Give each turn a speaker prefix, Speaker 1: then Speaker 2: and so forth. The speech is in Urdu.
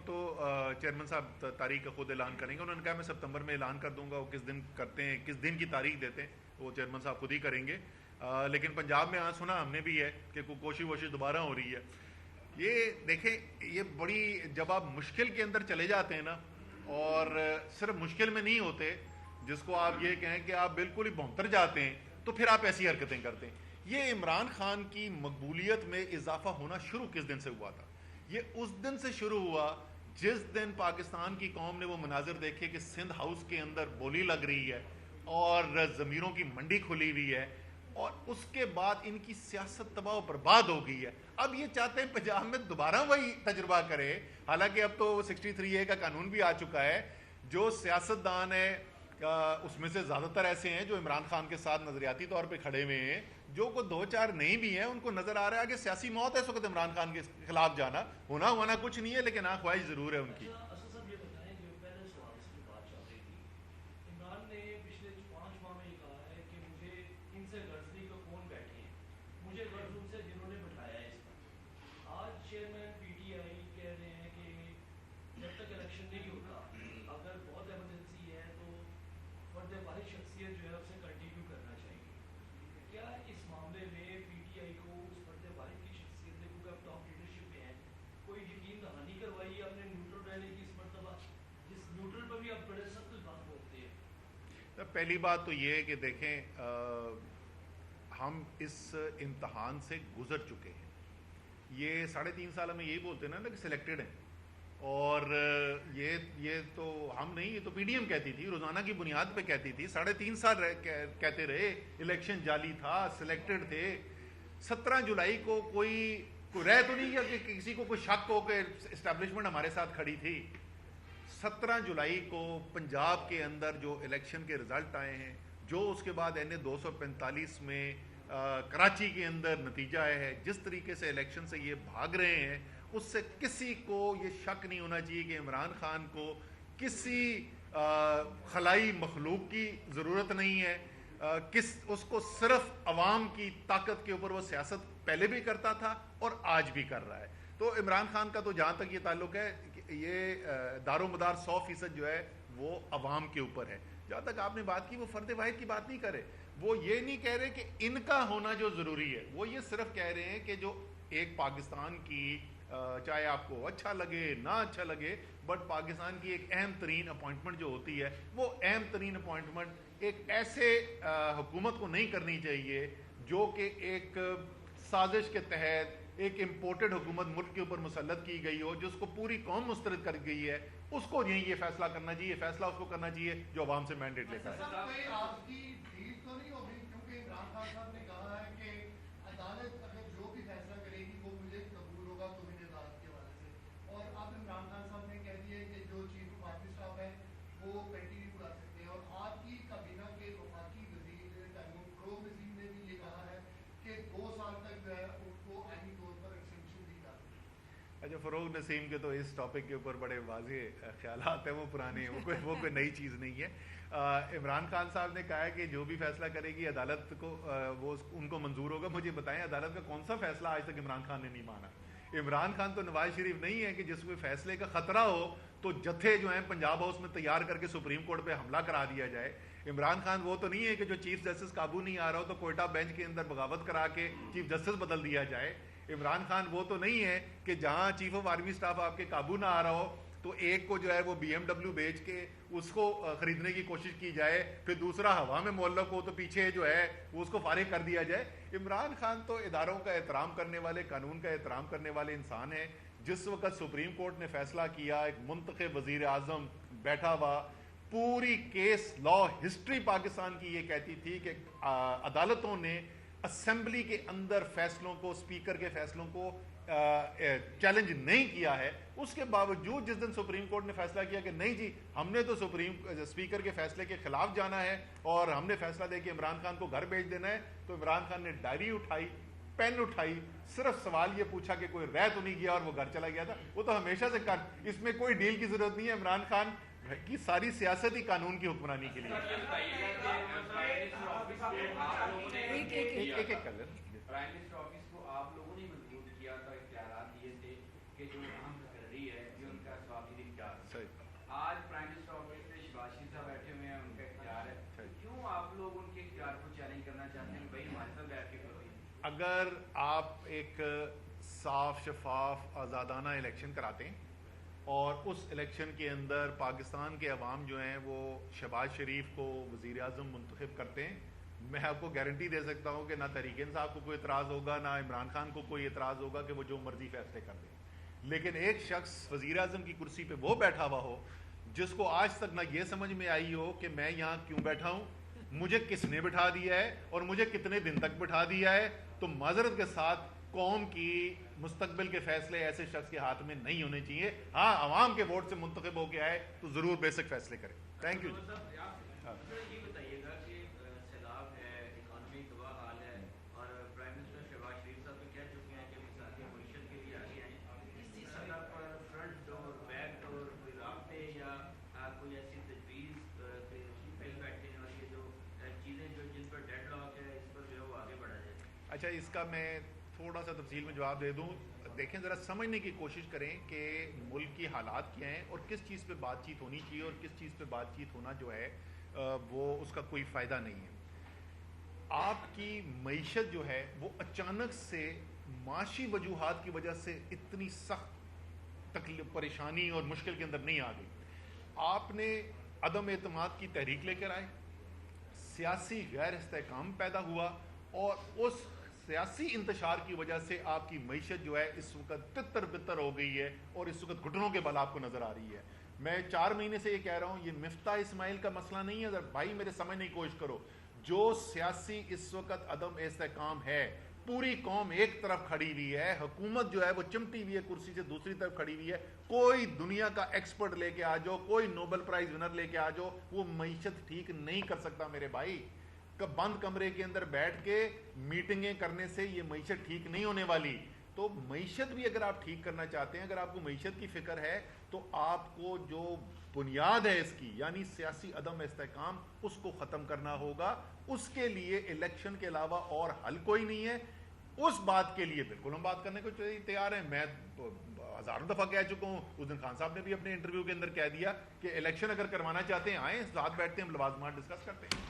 Speaker 1: وہ تو چیئرمین صاحب تاریخ کا خود اعلان کریں گے. انہوں نے کہا میں سپتمبر میں اعلان کر دوں گا, وہ کس دن کرتے ہیں, کس دن کی تاریخ دیتے ہیں, وہ چیئرمین صاحب خود ہی کریں گے. لیکن پنجاب میں آج سنا ہم نے بھی ہے کہ کوشش دوبارہ ہو رہی ہے. یہ دیکھیں, یہ بڑی, جب آپ مشکل کے اندر چلے جاتے ہیں نا, اور صرف مشکل میں نہیں ہوتے, جس کو آپ یہ کہیں کہ آپ بالکل ہی بہتر جاتے ہیں, تو پھر آپ ایسی حرکتیں کرتے ہیں. یہ عمران خان کی مقبولیت میں اضافہ ہونا شروع کس دن سے ہوا تھا؟ یہ اس دن سے شروع ہوا جس دن پاکستان کی قوم نے وہ مناظر دیکھے کہ سندھ ہاؤس کے اندر بولی لگ رہی ہے اور ضمیروں کی منڈی کھلی ہوئی ہے, اور اس کے بعد ان کی سیاست تباہ و برباد ہو گئی ہے. اب یہ چاہتے ہیں پنجاب میں دوبارہ وہی تجربہ کرے. حالانکہ اب تو 63A کا قانون بھی آ چکا ہے. جو سیاستدان ہے اس میں سے زیادہ تر ایسے ہیں جو عمران خان کے ساتھ نظریاتی طور پہ کھڑے ہوئے ہیں, جو کو دو چار نہیں بھی ہیں, ان کو نظر آ رہا ہے کہ سیاسی موت ہے اس وقت عمران خان کے خلاف جانا. ہونا کچھ نہیں ہے, لیکن خواہش ضرور ہے ان کی. پہلی بات تو یہ ہے کہ دیکھیں, ہم اس امتحان سے گزر چکے ہیں. یہ 3.5 سال میں یہی بولتے ہیں نا کہ سلیکٹڈ ہیں, اور یہ تو ہم نہیں, یہ تو پی ڈی ایم کہتی تھی, روزانہ کی بنیاد پہ کہتی تھی. 3.5 سال کہتے رہے الیکشن جعلی تھا, سلیکٹڈ تھے. 17 جولائی کو کوئی رہ تو نہیں گیا کہ کسی کو کوئی شک ہو کہ اسٹیبلشمنٹ ہمارے ساتھ کھڑی تھی. 17 جولائی کو پنجاب کے اندر جو الیکشن کے رزلٹ آئے ہیں, جو اس کے بعد NA 245 میں کراچی کے اندر نتیجہ آیا ہے, جس طریقے سے الیکشن سے یہ بھاگ رہے ہیں, اس سے کسی کو یہ شک نہیں ہونا چاہیے کہ عمران خان کو کسی خلائی مخلوق کی ضرورت نہیں ہے. اس کو صرف عوام کی طاقت کے اوپر وہ سیاست پہلے بھی کرتا تھا اور آج بھی کر رہا ہے. تو عمران خان کا تو جہاں تک یہ تعلق ہے, یہ دار و مدار 100% جو ہے وہ عوام کے اوپر ہے. جہاں تک آپ نے بات کی, وہ فرد واحد کی بات نہیں کرے, وہ یہ نہیں کہہ رہے کہ ان کا ہونا جو ضروری ہے, وہ یہ صرف کہہ رہے ہیں کہ جو ایک پاکستان کی, چاہے آپ کو اچھا لگے نہ اچھا لگے, بٹ پاکستان کی ایک اہم ترین اپوائنٹمنٹ جو ہوتی ہے, وہ اہم ترین اپوائنٹمنٹ ایک ایسے حکومت کو نہیں کرنی چاہیے جو کہ ایک سازش کے تحت ایک امپورٹڈ حکومت ملک کے اوپر مسلط کی گئی ہو, جس کو پوری قوم مسترد کر گئی ہے. اس کو یہ فیصلہ کرنا چاہیے, فیصلہ اس کو کرنا چاہیے جو عوام سے مینڈیٹ لیتا ہے.
Speaker 2: آپ کی ڈیل تو نہیں ہوگی, کیونکہ عمران خان صاحب نے کہا ہے کہ عدالت اگر جو بھی فیصلہ کرے گی وہ مجھے قبول ہوگا توہین عدالت کے حوالے سے, اور اب عمران خان صاحب نے کہہ دیا کہ جو چیف آف آرمی اسٹاف ہے وہ کنٹینیو کر سکتے ہیں, اور آپ کی کابینہ کے وفاقی وزیر فروغ نسیم نے بھی یہ کہا ہے کہ 2 سال تک جو ہے ان کو آئینی طور پر ایکسٹینشن دی جا سکتی ہے.
Speaker 1: اچھا, فروغ نسیم کے تو اس ٹاپک کے اوپر بڑے واضح خیالات ہیں, وہ پرانے ہیں, وہ کوئی نئی چیز نہیں ہے. عمران خان صاحب نے کہا ہے کہ جو بھی فیصلہ کرے گی عدالت کو وہ ان کو منظور ہوگا. مجھے بتائیں عدالت کا کون سا فیصلہ آج تک عمران خان نے نہیں مانا؟ عمران خان تو نواز شریف نہیں ہے کہ جس کو فیصلے کا خطرہ ہو تو جتھے جو ہیں پنجاب ہاؤس میں تیار کر کے سپریم کورٹ پہ حملہ کرا دیا جائے. عمران خان وہ تو نہیں ہے کہ جو چیف جسٹس قابو نہیں آ رہا ہو تو کوئٹہ بینچ کے اندر بغاوت کرا کے چیف جسٹس بدل دیا جائے. عمران خان وہ تو نہیں ہے کہ جہاں چیف آف آرمی اسٹاف آپ کے قابو نہ آ رہا ہو تو ایک کو جو ہے وہ BMW بیچ کے اس کو خریدنے کی کوشش کی جائے, پھر دوسرا ہوا میں معلق ہو تو پیچھے جو ہے وہ اس کو فارغ کر دیا جائے. عمران خان تو اداروں کا احترام کرنے والے, قانون کا احترام کرنے والے انسان ہیں. جس وقت سپریم کورٹ نے فیصلہ کیا, ایک منتخب وزیر اعظم بیٹھا ہوا, پوری کیس لا ہسٹری پاکستان کی یہ کہتی تھی کہ عدالتوں نے اسمبلی کے اندر فیصلوں کو, اسپیکر کے فیصلوں کو چیلنج نہیں کیا ہے. اس کے باوجود جس دن سپریم کورٹ نے فیصلہ کیا کہ نہیں جی ہم نے تو اسپیکر کے فیصلے کے خلاف جانا ہے اور ہم نے فیصلہ دے کے عمران خان کو گھر بھیج دینا ہے, تو عمران خان نے ڈائری اٹھائی, پین اٹھائی, صرف سوال یہ پوچھا کہ کوئی رہ تو نہیں گیا اور وہ گھر چلا گیا تھا. وہ تو ہمیشہ سے اس میں کوئی ڈیل کی ضرورت نہیں ہے. عمران خان کی ساری سیاست ہی قانون کی حکمرانی کے لیے. ایک کر لیں.
Speaker 3: پرائم منسٹر آفس کو آپ لوگوں نے مضبوط کیا تھا, اختیارات دیے تھے کہ جو اہم سیکرٹری ہے جو ان کا
Speaker 1: اگر آپ ایک صاف شفاف آزادانہ الیکشن کراتے ہیں اور اس الیکشن کے اندر پاکستان کے عوام جو ہیں وہ شہباز شریف کو وزیر اعظم منتخب کرتے ہیں، میں آپ کو گارنٹی دے سکتا ہوں کہ نہ تحریک انصاف کو کوئی اعتراض ہوگا، نہ عمران خان کو کوئی اعتراض ہوگا کہ وہ جو مرضی فیصلے کر دیں. لیکن ایک شخص وزیر اعظم کی کرسی پہ وہ بیٹھا ہوا ہو جس کو آج تک نہ یہ سمجھ میں آئی ہو کہ میں یہاں کیوں بیٹھا ہوں، مجھے کس نے بٹھا دیا ہے اور مجھے کتنے دن تک بٹھا دیا ہے، تو معذرت کے ساتھ قوم کی مستقبل کے فیصلے ایسے شخص کے ہاتھ میں نہیں ہونے چاہیے. ہاں عوام کے ووٹ سے منتخب ہو کے آئے تو ضرور بیسک فیصلے کریں. Thank you.
Speaker 3: یہ بتائیے گا کہ سیلاب ہے، اکانومی تباہ حال ہے، اور پرائم منسٹر شہباز شریف صاحب بھی کہہ چکے ہیں کہ مساعدے معیشت کے لیے آگے آئیں. اسی سطح پر فرنٹ ڈور بیک ڈور کوئی رابطے یا کوئی ایسی تجویز پہ بیٹھے ہیں اور یہ جو چیزیں جو جن پر ڈیڈ لاک ہے اس پر جو ہے وہ آگے بڑھا جائے.
Speaker 1: اچھا، اس کا میں تھوڑا سا تفصیل میں جواب دے دوں. دیکھیں ذرا سمجھنے کی کوشش کریں کہ ملک کی حالات کیا ہیں اور کس چیز پہ بات چیت ہونی چاہیے اور کس چیز پہ بات چیت ہونا جو ہے وہ اس کا کوئی فائدہ نہیں ہے. آپ کی معیشت جو ہے وہ اچانک سے معاشی وجوہات کی وجہ سے اتنی سخت پریشانی اور مشکل کے اندر نہیں آ گئی. آپ نے عدم اعتماد کی تحریک لے کر آئے، سیاسی غیر استحکام پیدا ہوا اور اس سیاسی انتشار کی وجہ سے آپ کی معیشت جو ہے اس وقت تتر بتر ہو گئی ہے اور اس وقت گھٹنوں کے بل آپ کو نظر آ رہی ہے. میں 4 مہینے سے یہ کہہ رہا ہوں، یہ مفتاح اسماعیل کا مسئلہ نہیں ہے. بھائی میرے سمجھنے کی کوشش کرو، جو سیاسی اس وقت عدم استحکام ہے، پوری قوم ایک طرف کھڑی ہوئی ہے، حکومت جو ہے وہ چمٹی ہوئی ہے کرسی سے دوسری طرف کھڑی ہوئی ہے. کوئی دنیا کا ایکسپرٹ لے کے آ جاؤ، کوئی نوبل پرائز ونر لے کے آ جاؤ، وہ معیشت ٹھیک نہیں کر سکتا میرے بھائی. بند کمرے کے اندر بیٹھ کے میٹنگیں کرنے سے یہ معیشت ٹھیک نہیں ہونے والی. تو معیشت بھی اگر آپ ٹھیک کرنا چاہتے ہیں، اگر آپ کو معیشت کی فکر ہے، تو آپ کو جو بنیاد ہے اس کی یعنی سیاسی عدم استحکام اس کو ختم کرنا ہوگا. اس کے لیے الیکشن کے علاوہ اور حل کوئی نہیں ہے. اس بات کے لیے بالکل ہم بات کرنے کو تیار ہیں. میں ہزاروں دفعہ کہہ چکا ہوں، اس دن خان صاحب نے بھی اپنے انٹرویو کے اندر کہہ دیا کہ الیکشن اگر کروانا چاہتے ہیں آئیں، ساتھ بیٹھتے ہیں، ہم لوازمات ڈسکس کرتے ہیں.